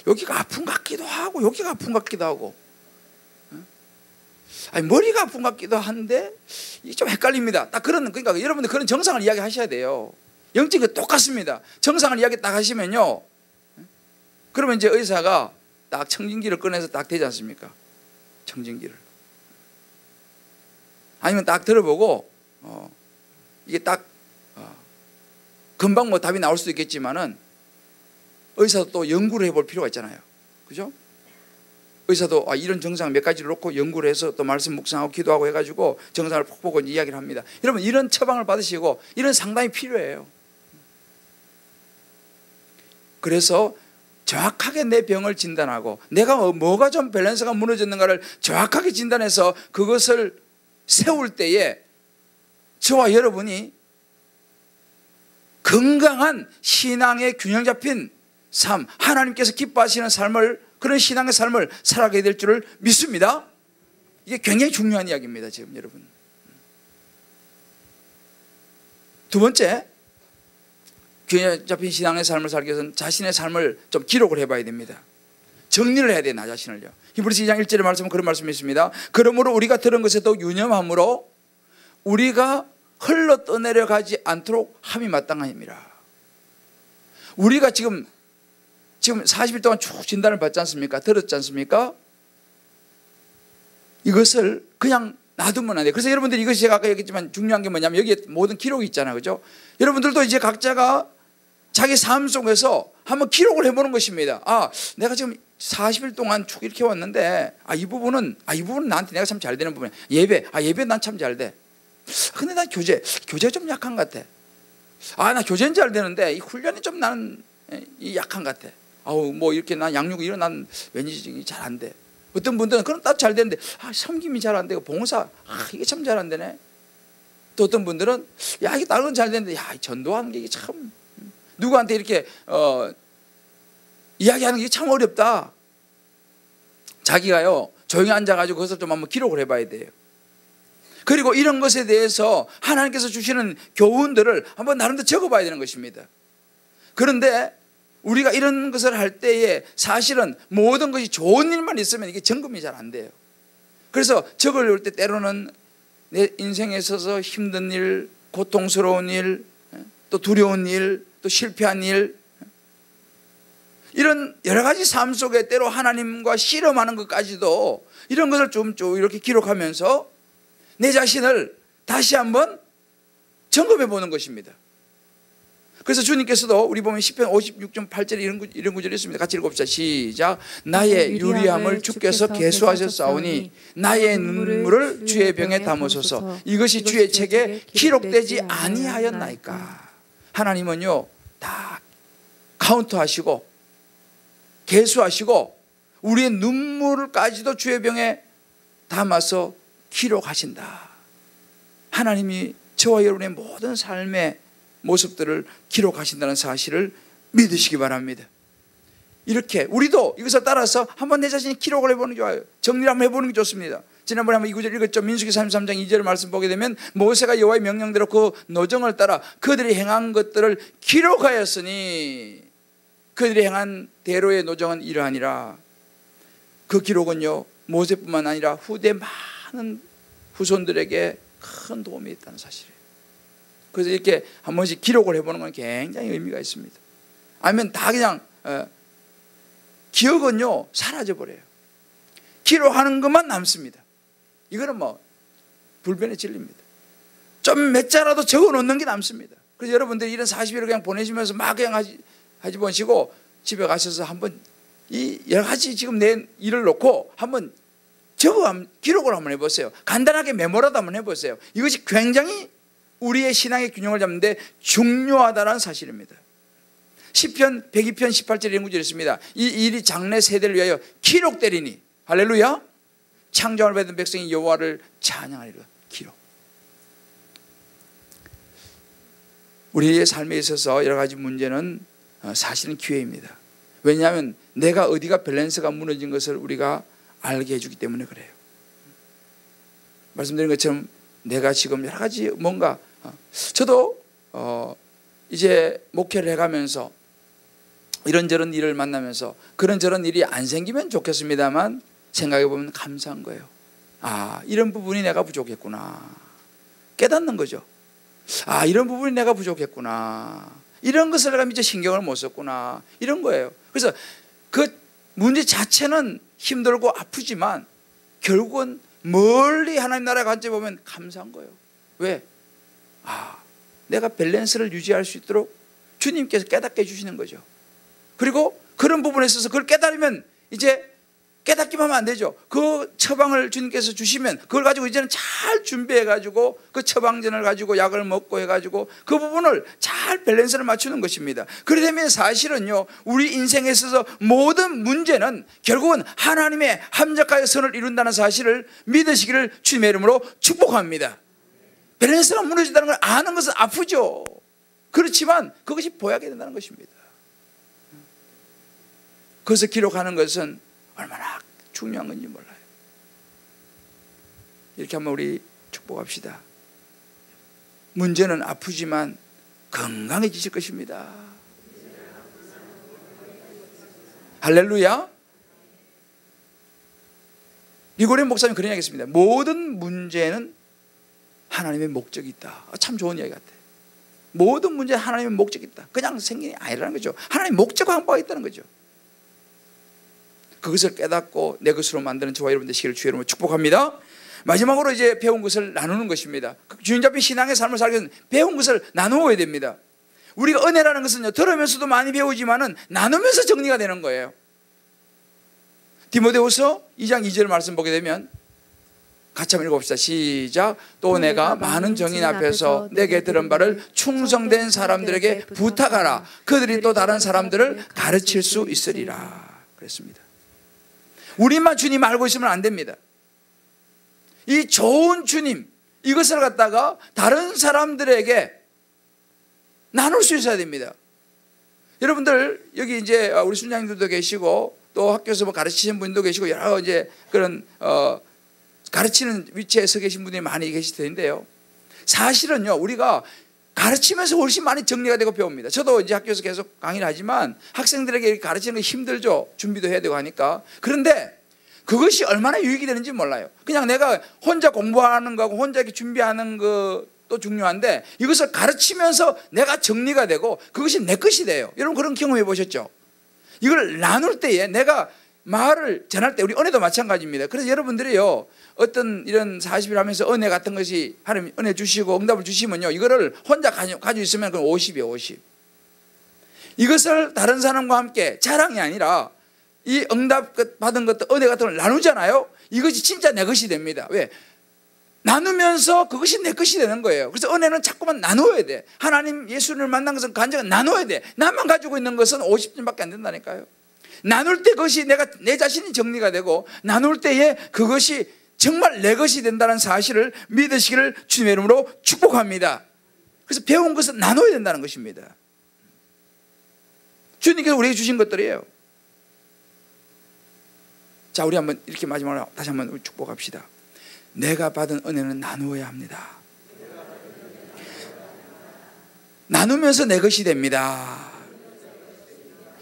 A: 여기가 아픈 것 같기도 하고 여기가 아픈 것 같기도 하고 머리가 아픈 것 같기도 한데 이게 좀 헷갈립니다. 딱 그러니까 여러분들 그런 정상을 이야기하셔야 돼요. 영적인 게 똑같습니다. 정상을 이야기 딱 하시면요 그러면 이제 의사가 딱 청진기를 꺼내서 딱 되지 않습니까? 청진기를 아니면 딱 들어보고 이게 딱 금방 뭐 답이 나올 수도 있겠지만은 의사도 또 연구를 해볼 필요가 있잖아요. 그죠? 의사도 이런 증상 몇 가지를 놓고 연구를 해서 또 말씀 묵상하고 기도하고 해가지고 증상을 푹 보고 이야기를 합니다. 여러분 이런 처방을 받으시고 이런 상담이 필요해요. 그래서 정확하게 내 병을 진단하고 내가 뭐가 좀 밸런스가 무너졌는가를 정확하게 진단해서 그것을 세울 때에 저와 여러분이 건강한 신앙의 균형 잡힌 삶, 하나님께서 기뻐하시는 삶을, 그런 신앙의 삶을 살아가게 될 줄을 믿습니다. 이게 굉장히 중요한 이야기입니다. 지금 여러분 두 번째, 균형 잡힌 신앙의 삶을 살기 위해서는 자신의 삶을 좀 기록을 해봐야 됩니다. 정리를 해야 돼요. 나 자신을요. 히브리서 2장 1절의 말씀은 그런 말씀이 있습니다. 그러므로 우리가 들은 것에 더 유념함으로 우리가 흘러 떠내려 가지 않도록 함이 마땅함이라. 우리가 지금 40일 동안 쭉 진단을 받지 않습니까? 들었지 않습니까? 이것을 그냥 놔두면 안 돼요. 그래서 여러분들이 이것이 제가 아까 얘기했지만 중요한 게 뭐냐면 여기에 모든 기록이 있잖아요. 그죠? 여러분들도 이제 각자가 자기 삶 속에서 한번 기록을 해보는 것입니다. 내가 지금 40일 동안 쭉 이렇게 왔는데 이 부분은 나한테 내가 참 잘 되는 부분이야. 예배 난 참 잘 돼. 근데 난 교제가 좀 약한 것 같아. 나 교제는 잘 되는데 이 훈련이 좀 나는 약한 것 같아. 뭐 이렇게 난 양육 이런 난 왠지 잘 안 돼. 어떤 분들은 그럼 딱 잘 되는데 섬김이 잘 안 되고 봉사 이게 참 잘 안 되네. 또 어떤 분들은 이게 다른 건 잘 되는데 전도하는 게 참 누구한테 이렇게 이야기하는 게 참 어렵다. 자기가요 조용히 앉아가지고 그것을 좀 한번 기록을 해봐야 돼요. 그리고 이런 것에 대해서 하나님께서 주시는 교훈들을 한번 나름대로 적어봐야 되는 것입니다. 그런데 우리가 이런 것을 할 때에 사실은 모든 것이 좋은 일만 있으면 이게 점검이 잘 안 돼요. 그래서 적을 때 때로는 내 인생에 있어서 힘든 일, 고통스러운 일, 또 두려운 일, 또 실패한 일, 이런 여러 가지 삶 속에 때로 하나님과 씨름하는 것까지도 이런 것을 좀 이렇게 기록하면서 내 자신을 다시 한번 점검해 보는 것입니다. 그래서 주님께서도 우리 보면 시편 56편 8절에 이런 구절이 있습니다. 같이 읽어봅시다. 시작. 나의 유리함을 주께서 계수하셨사오니 나의 눈물을 주의 병에 담으소서. 이것이 주의 책에 기록되지 아니하였나이까. 하나님은요 다 카운트하시고 계수하시고 우리의 눈물까지도 주의 병에 담아서 기록하신다. 하나님이 저와 여러분의 모든 삶의 모습들을 기록하신다는 사실을 믿으시기 바랍니다. 이렇게 우리도 이것을 따라서 한번 내 자신이 기록을 해보는 게 좋아요. 정리를 한번 해보는 게 좋습니다. 지난번에 한번 이 구절 읽었죠. 민수기 33장 2절 말씀 보게 되면 모세가 여호와의 명령대로 그 노정을 따라 그들이 행한 것들을 기록하였으니 그들이 행한 대로의 노정은 이러하니라. 그 기록은요 모세뿐만 아니라 후대 많은 후손들에게 큰 도움이 있다는 사실이에요. 그래서 이렇게 한 번씩 기록을 해보는 건 굉장히 의미가 있습니다. 아니면 다 그냥 기억은요 사라져버려요. 기록하는 것만 남습니다. 이거는 뭐 불변의 진리입니다. 좀 몇 자라도 적어놓는 게 남습니다. 그래서 여러분들이 이런 40일을 그냥 보내시면서 막 그냥 하지 마시고 집에 가셔서 한번 이 여러 가지 지금 내 일을 놓고 한번 기록을 한번 해보세요. 간단하게 메모라도 한번 해보세요. 이것이 굉장히 우리의 신앙의 균형을 잡는데 중요하다는 사실입니다. 시편 102편 18절에 이런 구절이 있습니다. 이 일이 장래 세대를 위하여 기록되리니 할렐루야. 창조를 받은 백성이 여호와를 찬양하리라. 기록. 우리의 삶에 있어서 여러 가지 문제는 사실은 기회입니다. 왜냐하면 내가 어디가 밸런스가 무너진 것을 우리가 알게 해주기 때문에 그래요. 말씀드린 것처럼 내가 지금 여러 가지 뭔가 저도 이제 목회를 해가면서 이런저런 일을 만나면서 그런저런 일이 안 생기면 좋겠습니다만 생각해보면 감사한 거예요. 아, 이런 부분이 내가 부족했구나. 깨닫는 거죠. 아, 이런 부분이 내가 부족했구나. 이런 것을 내가 미처 신경을 못 썼구나. 이런 거예요. 그래서 그 문제 자체는 힘들고 아프지만 결국은 멀리 하나님 나라에 관점에 보면 감사한 거예요. 왜? 아, 내가 밸런스를 유지할 수 있도록 주님께서 깨닫게 해주시는 거죠. 그리고 그런 부분에 있어서 그걸 깨달으면 이제 깨닫기만 하면 안 되죠. 그 처방을 주님께서 주시면 그걸 가지고 이제는 잘 준비해가지고 그 처방전을 가지고 약을 먹고 해가지고 그 부분을 잘 밸런스를 맞추는 것입니다. 그러면 사실은요 우리 인생에 있어서 모든 문제는 결국은 하나님의 합력하여 선을 이룬다는 사실을 믿으시기를 주님의 이름으로 축복합니다. 밸런스가 무너진다는 걸 아는 것은 아프죠. 그렇지만 그것이 보약이 된다는 것입니다. 그것을 기록하는 것은 얼마나 중요한 건지 몰라요. 이렇게 한번 우리 축복합시다. 문제는 아프지만 건강해지실 것입니다. 할렐루야. 리고렌 목사님 그런 이야기 했습니다. 모든 문제는 하나님의 목적이 있다. 참 좋은 이야기 같아요. 모든 문제는 하나님의 목적이 있다. 그냥 생긴 게 아니라는 거죠. 하나님의 목적과 항바가 있다는 거죠. 그것을 깨닫고 내 것으로 만드는 저와 여러분 되시기를 주의 이름으로 축복합니다. 마지막으로 이제 배운 것을 나누는 것입니다. 주님 잡힌 신앙의 삶을 살기 위해서는 배운 것을 나누어야 됩니다. 우리가 은혜라는 것은요 들으면서도 많이 배우지만은 나누면서 정리가 되는 거예요. 디모데후서 2장 2절 말씀 보게 되면 같이 한번 읽어봅시다. 시작. 또 내가 많은 정인 앞에서 내게 들은 바를 충성된 사람들에게 부탁하라. 그들이 또 다른 사람들을 가르칠 수 있으리라. 그랬습니다. 우리만 주님 알고 있으면 안 됩니다. 이 좋은 주님 이것을 갖다가 다른 사람들에게 나눌 수 있어야 됩니다. 여러분들 여기 이제 우리 순장님들도 계시고 또 학교에서 뭐 가르치시는 분도 계시고 여러 이제 그런 가르치는 위치에 서 계신 분들이 많이 계실 텐데요. 사실은요 우리가 가르치면서 훨씬 많이 정리가 되고 배웁니다. 저도 이제 학교에서 계속 강의를 하지만 학생들에게 가르치는 게 힘들죠. 준비도 해야 되고 하니까. 그런데 그것이 얼마나 유익이 되는지 몰라요. 그냥 내가 혼자 공부하는 거하고 혼자 이렇게 준비하는 것도 중요한데 이것을 가르치면서 내가 정리가 되고 그것이 내 것이 돼요. 여러분 그런 경험해 보셨죠? 이걸 나눌 때에 내가 말을 전할 때 우리 은혜도 마찬가지입니다. 그래서 여러분들이요 어떤 이런 40일 하면서 은혜 같은 것이 하나님 은혜 주시고 응답을 주시면요 이거를 혼자 가지고 있으면 그건 50이에요. 50. 이것을 다른 사람과 함께 자랑이 아니라 이 응답 받은 것도 은혜 같은 걸 나누잖아요. 이것이 진짜 내 것이 됩니다. 왜? 나누면서 그것이 내 것이 되는 거예요. 그래서 은혜는 자꾸만 나누어야 돼. 하나님 예수를 만난 것은 간증은 나누어야 돼. 나만 가지고 있는 것은 50점밖에 안 된다니까요. 나눌 때 그것이 내 자신이 정리가 되고 나눌 때에 그것이 정말 내 것이 된다는 사실을 믿으시기를 주님의 이름으로 축복합니다. 그래서 배운 것은 나눠야 된다는 것입니다. 주님께서 우리에게 주신 것들이에요. 자, 우리 한번 이렇게 마지막으로 다시 한번 축복합시다. 내가 받은 은혜는 나누어야 합니다. 나누면서 내 것이 됩니다.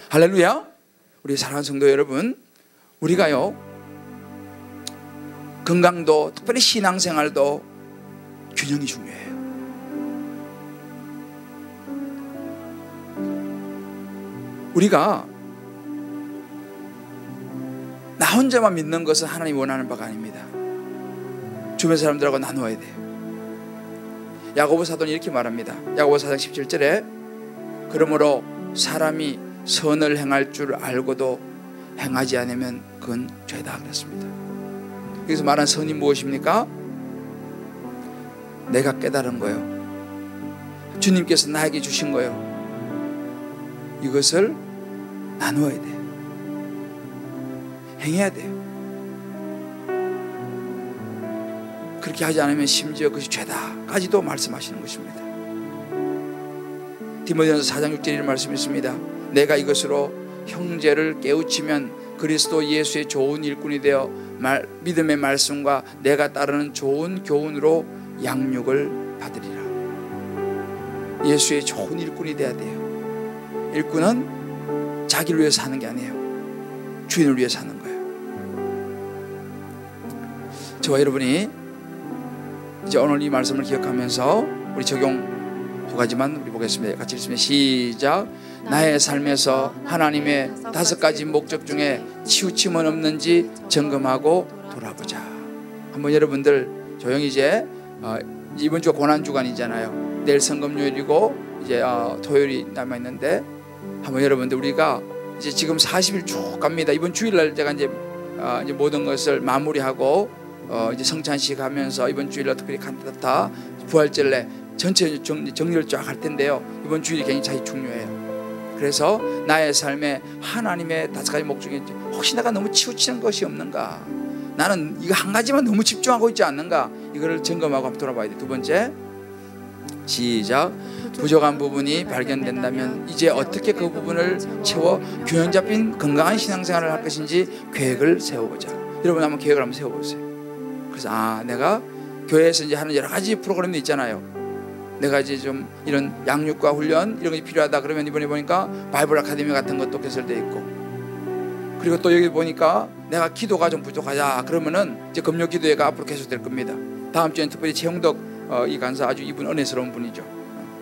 A: 할렐루야. 우리 사랑하는 성도 여러분, 우리가요 건강도 특별히 신앙생활도 균형이 중요해요. 우리가 나 혼자만 믿는 것은 하나님이 원하는 바가 아닙니다. 주변 사람들하고 나누어야 돼요. 야고보 사도는 이렇게 말합니다. 야고보 4장 17절에 그러므로 사람이 선을 행할 줄 알고도 행하지 않으면 그건 죄다 그랬습니다. 여기서 말한 선이 무엇입니까? 내가 깨달은 거예요. 주님께서 나에게 주신 거예요. 이것을 나누어야 돼요. 행해야 돼요. 그렇게 하지 않으면 심지어 그것이 죄다까지도 말씀하시는 것입니다. 디모데전서 4장 6절에 이런 말씀이 있습니다. 내가 이것으로 형제를 깨우치면 그리스도 예수의 좋은 일꾼이 되어 믿음의 말씀과 내가 따르는 좋은 교훈으로 양육을 받으리라. 예수의 좋은 일꾼이 돼야 돼요. 일꾼은 자기를 위해 사는 게 아니에요. 주인을 위해 사는 거예요. 저와 여러분이 이제 오늘 이 말씀을 기억하면서 우리 적용 두 가지만 우리 보겠습니다. 같이 읽습니다. 시작. 나의 삶에서 하나님의 5가지 목적 중에 치우침은 없는지 점검하고 돌아보자. 한번 여러분들 조용히 이제 이번 주가 고난주간이잖아요. 내일 성금요일이고 이제 토요일이 남아있는데 한번 여러분들 우리가 이제 지금 40일 쭉 갑니다. 이번 주일날 제가 이제 모든 것을 마무리하고 이제 성찬식 하면서 이번 주일날 특별히 칸타타 부활절에 전체 정리를 쫙 할 텐데요. 이번 주일이 굉장히 중요해요. 그래서 나의 삶에 하나님의 5가지 목적이 혹시 내가 너무 치우치는 것이 없는가, 나는 이거 한 가지만 너무 집중하고 있지 않는가, 이거를 점검하고 한번 돌아봐야 돼. 두 번째, 시작. 부족한 부분이 발견된다면 이제 어떻게 그 부분을 채워 균형 잡힌 건강한 신앙생활을 할 것인지 계획을 세워보자. 여러분 한번 계획을 한번 세워보세요. 그래서 내가 교회에서 이제 하는 여러 가지 프로그램도 있잖아요. 내가 이제 좀 이런 양육과 훈련 이런 게 필요하다 그러면 이번에 보니까 바이블 아카데미 같은 것도 개설되어 있고, 그리고 또 여기 보니까 내가 기도가 좀 부족하자 그러면은 이제 금요 기도회가 앞으로 계속될 겁니다. 다음 주엔 특별히 최영덕 이 간사, 아주 이분 은혜스러운 분이죠.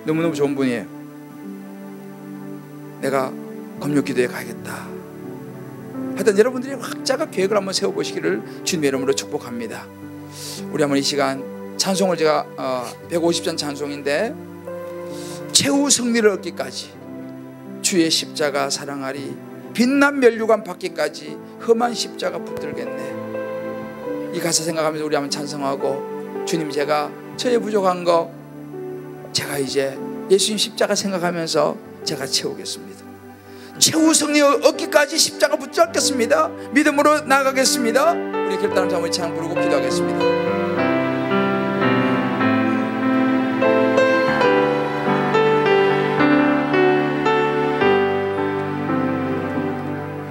A: 너무너무 좋은 분이에요. 내가 금요 기도회 가야겠다. 하여튼 여러분들이 각자가 계획을 한번 세워보시기를 주님의 이름으로 축복합니다. 우리 한번 이 시간 찬송을 제가 150전 찬송인데, 최후 승리를 얻기까지 주의 십자가 사랑하리, 빛난 면류관 받기까지 험한 십자가 붙들겠네. 이 가사 생각하면서 우리 한번 찬송하고, 주님 제가 저의 부족한 거 제가 이제 예수님 십자가 생각하면서 제가 채우겠습니다. 최후 승리 얻기까지 십자가 붙잡겠습니다. 믿음으로 나가겠습니다. 우리 결단하면서 한번 찬양 부르고 기도하겠습니다.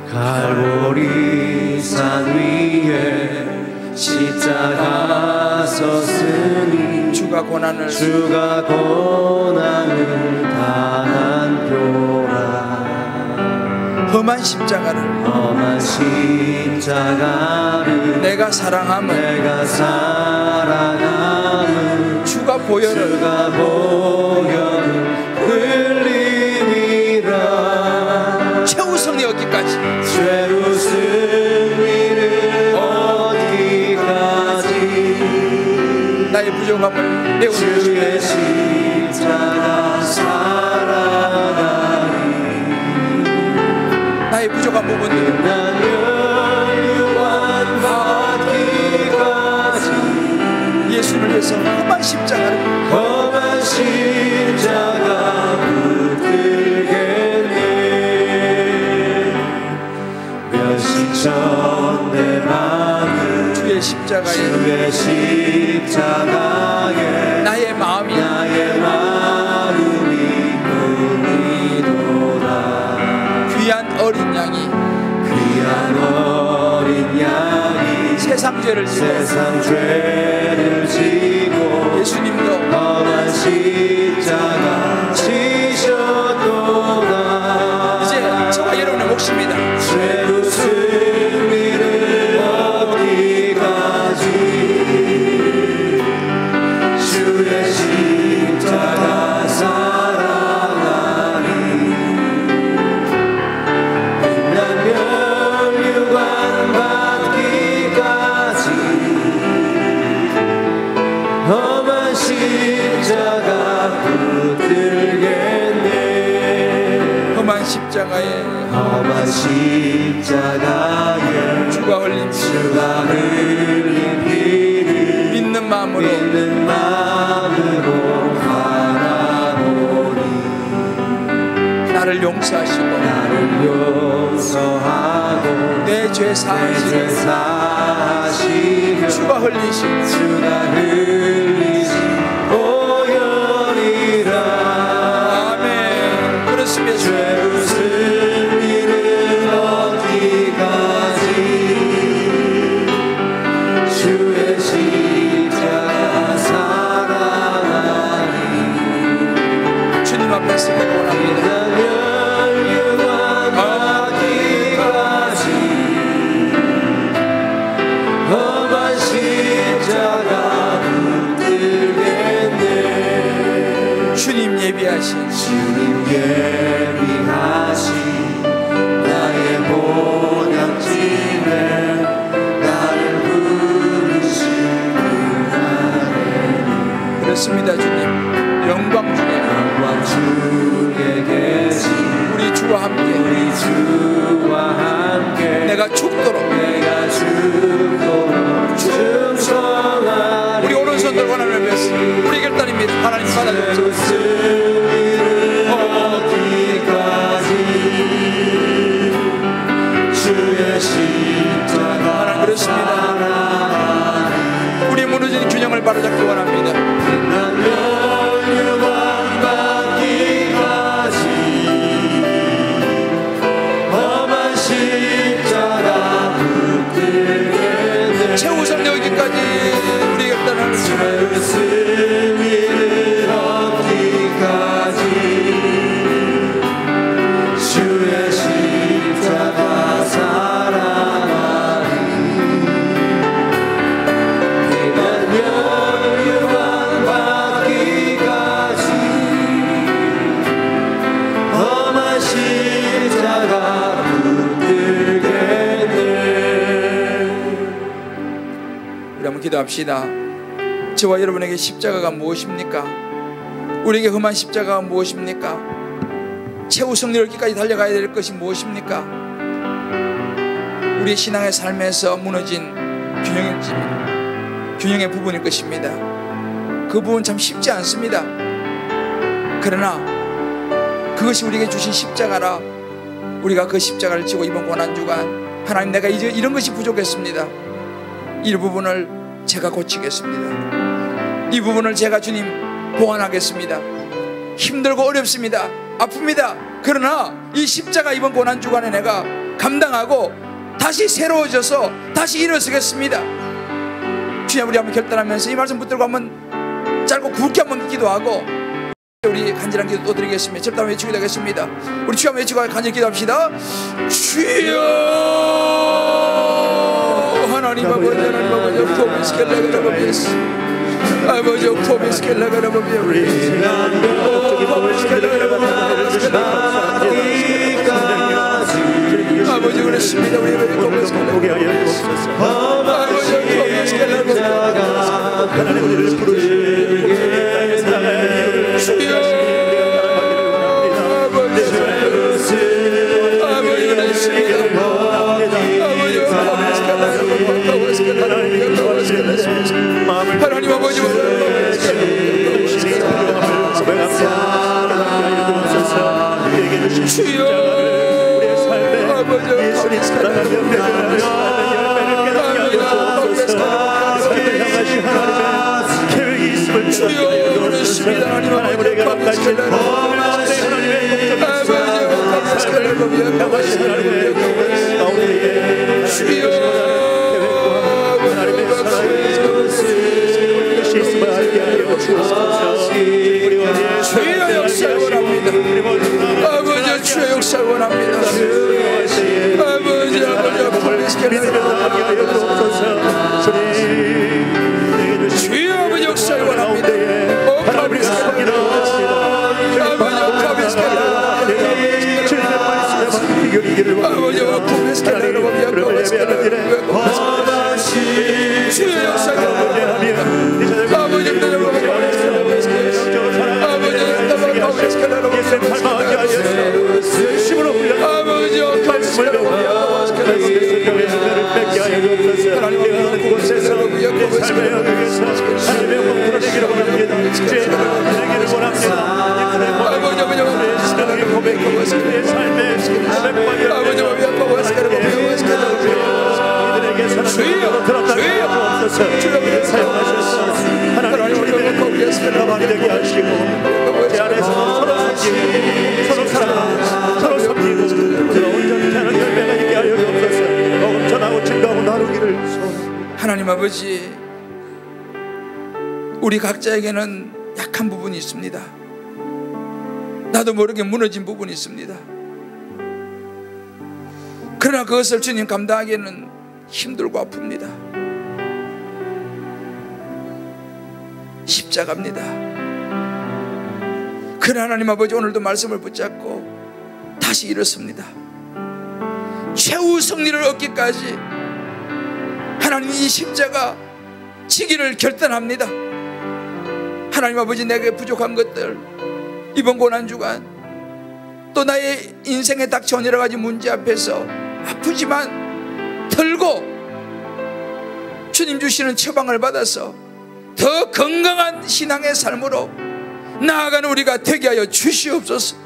C: 갈보리 산 위에 십자가 섰으니
A: 주가 고난을
C: 당한 표라.
A: 험한 십자가를 내가 사랑함은 주가 보혈을 흘림이라. 최후 승리 얻기까지 나의 부족함을 메우는 주의 십자가 살아가리. 나의 부족한 부분들 예수를 위해서 험한 십자가 붙들겠네.
C: 몇시전 내 마음을
A: 주의 십자가에 나의 마음이
C: 뿐이도다.
A: 귀한 어린 양이 세상 죄를 지고 예수님도
C: 험한 십자가 지셨도다.
A: 이제 저와 여러분의 몫입니다.
C: 최후 승리를 얻기까지 주의 험한 십자가에
A: 주가 흘린
C: 피를
A: 믿는 마음으로
C: 바라보니
A: 나를 용서하시고 내 죄 사하시고 주가 흘리신
C: 보혈이라.
A: 아멘. 그렇습니다.
C: 죄 웃을 일은 어디까지 주의 십자가 사랑하니
A: 주님 앞에 서기를 원합니다. 주님 예비하신
C: 나의 본향집에 나를 부르시는
A: 그렇습니다. 주님 영광 중에 계신 우리 주와 함께 내가 죽도록 충성하리. 우리 오른손 들고 하나님을 뵙습니다. 우리 결단입니다. 하나님 받아주옵소서. 하나님 그렇습니다. 우리 무너진 균형을 바로잡기 원합니다. 최우선 여기까지 우리 결단을
C: 주의 십자가 사랑하니 내가 멸류관 받기까지 험한 십자가 붙들겠네.
A: 우리 한번 기도합시다. 저와 여러분에게 십자가가 무엇입니까? 우리에게 험한 십자가가 무엇입니까? 최우선 열기까지 달려가야 될 것이 무엇입니까? 우리 신앙의 삶에서 무너진 균형의 부분일 것입니다. 그 부분 참 쉽지 않습니다. 그러나 그것이 우리에게 주신 십자가라. 우리가 그 십자가를 지고 이번 고난주간 하나님 내가 이제 이런 것이 부족했습니다. 이 부분을 제가 고치겠습니다. 이 부분을 제가 주님 보완하겠습니다. 힘들고 어렵습니다. 아픕니다. 그러나 이 십자가 이번 고난주간에 내가 감당하고 다시 새로워져서 다시 일어서겠습니다. 주님, 우리 한번 결단하면서 이 말씀 붙들고 한번 짧고 굵게 한번 기도하고 우리 간절한 기도 또 드리겠습니다. 절단 외치고 되겠습니다. 우리 주여 한번 외치고 간절히 기도합시다. 주여 하나님 아버지, 하나님 아버지, 아버지 아버지 그렇습니다. 우리
C: 보게 하여 주옵소서. 하나님 우리를 부르시게 주여 아버지 그렇습니다.
A: 하나님 아버지 주여 아버지 주여 그렇습니다. 하나님 주여 역사를 원합니다. 아버지 주여 역사를 원합니다. 아버지 주여 아버지 역사를 원합니다. 주여 역사를 아버지
C: 주옵소서. 하나님 곳에서 내 삶의 영역에서 하나님의 영광 드러내기를 원합니다. 주의 드러내기를 원합니다. 우리의 신앙의 고백, 우리의 삶의 고백과 이들에게 사랑을 들었다는 주옵소서. 사용하셔서 하나님 우리들의 사람이 되게 하시고 제 안에서 서로 섬기고 서로 사랑하고 서로 섬기고 그런 온전히 하는 열매가 있게 하여 주옵소서. 전하고 증거하고 나누기를 소원합니다.
A: 하나님 아버지, 우리 각자에게는 약한 부분이 있습니다. 나도 모르게 무너진 부분이 있습니다. 그러나 그것을 주님 감당하기에는 힘들고 아픕니다. 십자가입니다. 그러나 하나님 아버지, 오늘도 말씀을 붙잡고 다시 일었습니다. 최후 승리를 얻기까지 하나님 이 십자가 지기를 결단합니다. 하나님 아버지, 내게 부족한 것들, 이번 고난주간 또 나의 인생에 닥쳐온 여러 가지 문제 앞에서 아프지만 털고 주님 주시는 처방을 받아서 더 건강한 신앙의 삶으로 나아가는 우리가 되게 하여 주시옵소서.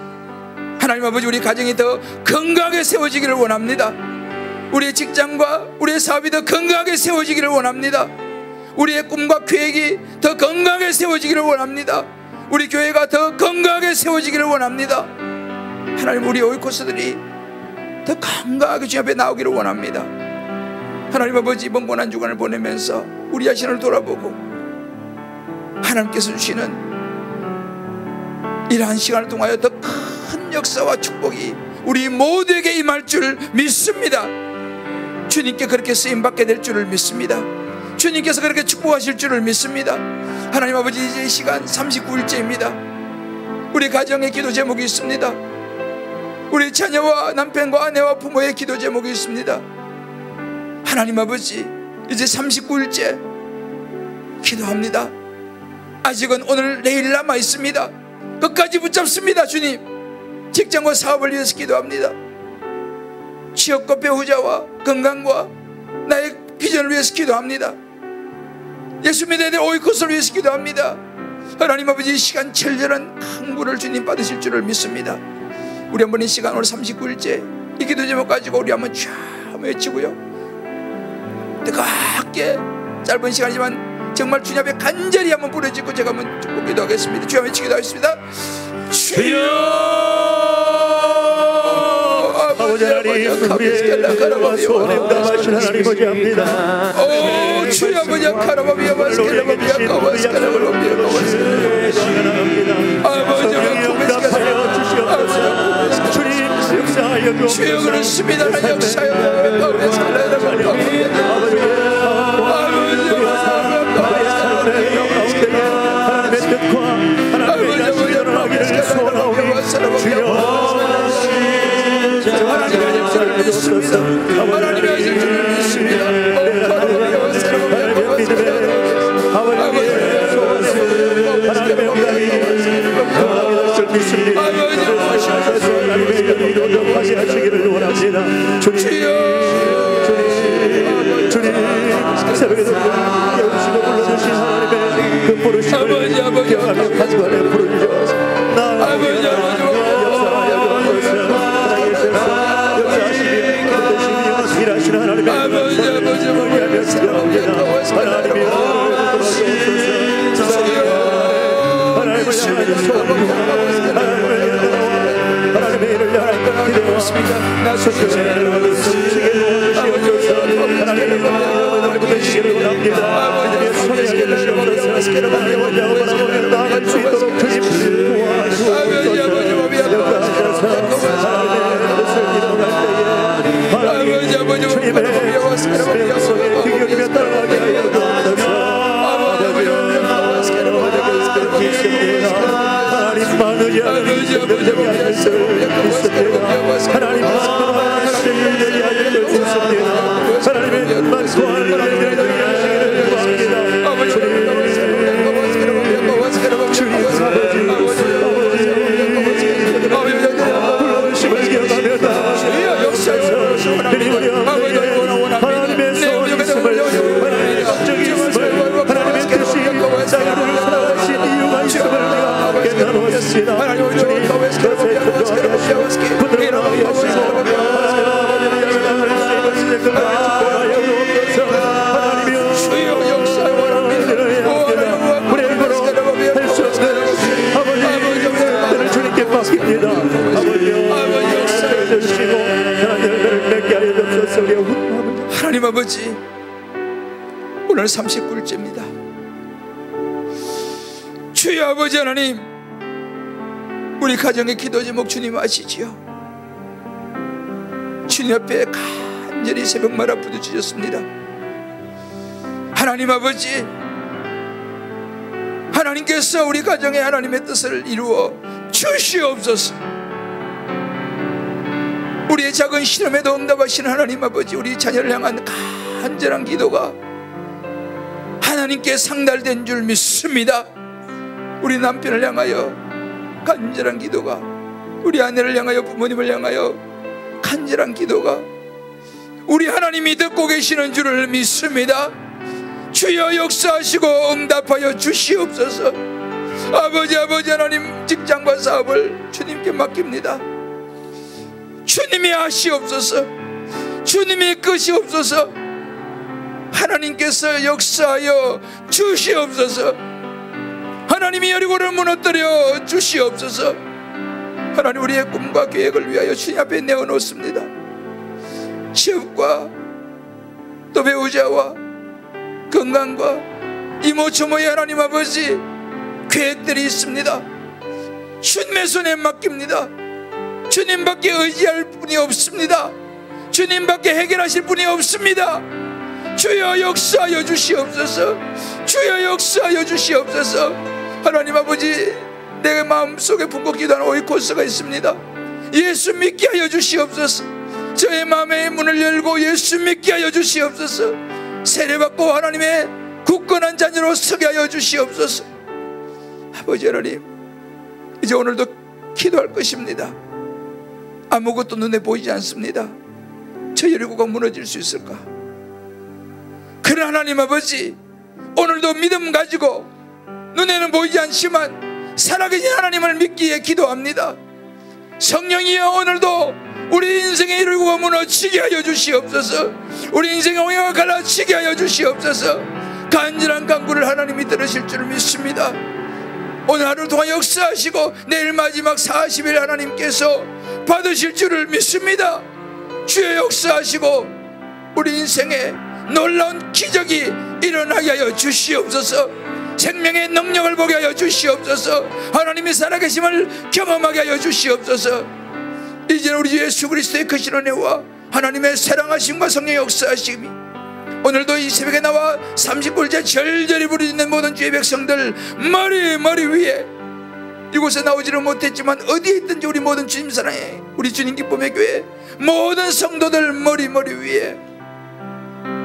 A: 하나님 아버지, 우리 가정이 더 건강하게 세워지기를 원합니다. 우리의 직장과 우리의 사업이 더 건강하게 세워지기를 원합니다. 우리의 꿈과 계획이 더 건강하게 세워지기를 원합니다. 우리 교회가 더 건강하게 세워지기를 원합니다. 하나님, 우리 오이코스들이 더 건강하게 주님 앞에 나오기를 원합니다. 하나님 아버지, 이번 고난주간을 보내면서 우리 자신을 돌아보고 하나님께서 주시는 이러한 시간을 통하여 더 큰 역사와 축복이 우리 모두에게 임할 줄 믿습니다. 주님께 그렇게 쓰임받게 될 줄을 믿습니다. 주님께서 그렇게 축복하실 줄을 믿습니다. 하나님 아버지, 이제 이 시간 39일째입니다. 우리 가정의 기도 제목이 있습니다. 우리 자녀와 남편과 아내와 부모의 기도 제목이 있습니다. 하나님 아버지, 이제 39일째 기도합니다. 아직은 오늘 내일 남아 있습니다. 끝까지 붙잡습니다. 주님, 직장과 사업을 위해서 기도합니다. 취업과 배우자와 건강과 나의 비전을 위해서 기도합니다. 예수 믿어야 될 오이코스를 위해서 기도합니다. 하나님 아버지, 이 시간 철저한 강구를 주님 받으실 줄을 믿습니다. 우리 한번 이 시간 오늘 39일째 이 기도 제목 가지고 우리 한번 쫙 외치고요, 뜨겁게 짧은 시간이지만 정말 주님 앞에 간절히 한번 부르짖고 제가 한번 축복 기도하겠습니다. 주여 외치기도 하겠습니다. 주여,
C: 아버지 하나님, 우리의 소원에 응답하신 하나님 고지합니다.
A: 오 주여, 아버지 카라바비야 바스케라바비야 카바스케라바비야 카바스케라바비야
C: 주님 역사하여 주옵소서.
A: 주여, 그렇습니다. 역사하여 주옵소서.
C: 하나님의 뜻과 하나님의 약속이 일어나기를 소원하오니 주여
A: 하나님의 약속을 믿습니다. 하나님의 약속을 믿습니다. 하나님의 믿음에 아버지의 소원에 하나님의 영광이 드러나는 것을 믿습니다. 하나님의 영광이 이루어지게 하시기를 원합니다. 주님, 새벽에도 깨우시고 불러주신 하나님의 그 부르심을 기억하며 가슴안에 부르짖어 나아갑니다. 역사하시며 일하시는 하나님의 영광을 기도합니다. 하나님이여, 하나님을 향하여 소원합니다. 하나님의 일을 향하여 기도합니다. 나소서를 숨기게 도와주시옵소서. 하나님의 영광을 되시기를 원합니다. 하나님의 손에 주시옵소서. 하나님의 영광을 나아갈 수 있도록 주님 도와주옵소서. 역사하셔서 하나님의 뜻을 기도할 때에 하나님 주님의 약속에 귀경이며 따라가게 하여 주옵소서. 하나님만 의지하는 믿음이 아닐 수 있습니다. 하나님만 믿음이 아닐 수 있습니다. 하나님의 눈만 구하는 믿음이 하시기를 구합니다. 불러주심을 기억하며 하나님의 하나님 아버지, 오늘 39일째입니다. 주여 아버지 하나님, 우리 가정의 기도 제목 주님 아시지요? 주님 앞에 간절히 새벽마다 부르짖었습니다. 하나님 아버지, 하나님께서 우리 가정에 하나님의 뜻을 이루어 주시옵소서. 우리의 작은 시름에도 응답하시는 하나님 아버지, 우리 자녀를 향한 간절한 기도가 하나님께 상달된 줄 믿습니다. 우리 남편을 향하여 간절한 기도가, 우리 아내를 향하여, 부모님을 향하여 간절한 기도가 우리 하나님이 듣고 계시는 줄을 믿습니다. 주여 역사하시고 응답하여 주시옵소서. 아버지 하나님, 직장과 사업을 주님께 맡깁니다. 주님이 하시옵소서. 주님이 끄시옵소서. 하나님께서 역사하여 주시옵소서. 하나님이 여리고를 무너뜨려 주시옵소서. 하나님, 우리의 꿈과 계획을 위하여 주님 앞에 내어놓습니다. 취업과 또 배우자와 건강과 이모 저모의 하나님 아버지 계획들이 있습니다. 주님의 손에 맡깁니다. 주님밖에 의지할 분이 없습니다. 주님밖에 해결하실 분이 없습니다. 주여 역사하여 주시옵소서. 주여 역사하여 주시옵소서. 하나님 아버지, 내 마음속에 품고 기도하는 오이코스가 있습니다. 예수 믿게 하여 주시옵소서. 저의 마음의 문을 열고 예수 믿게 하여 주시옵소서. 세례받고 하나님의 굳건한 자녀로 서게 하여 주시옵소서. 아버지 하나님, 이제 오늘도 기도할 것입니다. 아무것도 눈에 보이지 않습니다. 저 여리고가 무너질 수 있을까? 그러나 하나님 아버지, 오늘도 믿음 가지고 눈에는 보이지 않지만 살아계신 하나님을 믿기에 기도합니다. 성령이여, 오늘도 우리 인생의 여리고가 무너지게 하여 주시옵소서. 우리 인생의 홍해가 갈라지게 하여 주시옵소서. 간절한 간구를 하나님이 들으실 줄 믿습니다. 오늘 하루 동안 역사하시고 내일 마지막 40일 하나님께서 받으실 줄을 믿습니다. 주여 역사하시고 우리 인생에 놀라운 기적이 일어나게 하여 주시옵소서. 생명의 능력을 보게 하여 주시옵소서. 하나님이 살아계심을 경험하게 하여 주시옵소서. 이제 우리 주 예수 그리스도의 크신 은혜와 하나님의 사랑하심과 성령의 역사하심이 오늘도 이 새벽에 나와 39일째 절절히 부르짖는 모든 주의 백성들 머리 위에, 이곳에 나오지는 못했지만 어디에 있든지 우리 모든 주님 사랑해 우리 주님 기쁨의 교회 모든 성도들 머리 위에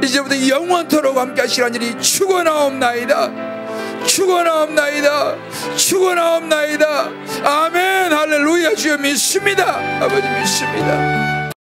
A: 이제부터 영원토록 함께 하시라는 일이 축원하옵나이다. 축원하옵나이다. 축원하옵나이다. 아멘. 할렐루야. 주여 믿습니다. 아버지 믿습니다.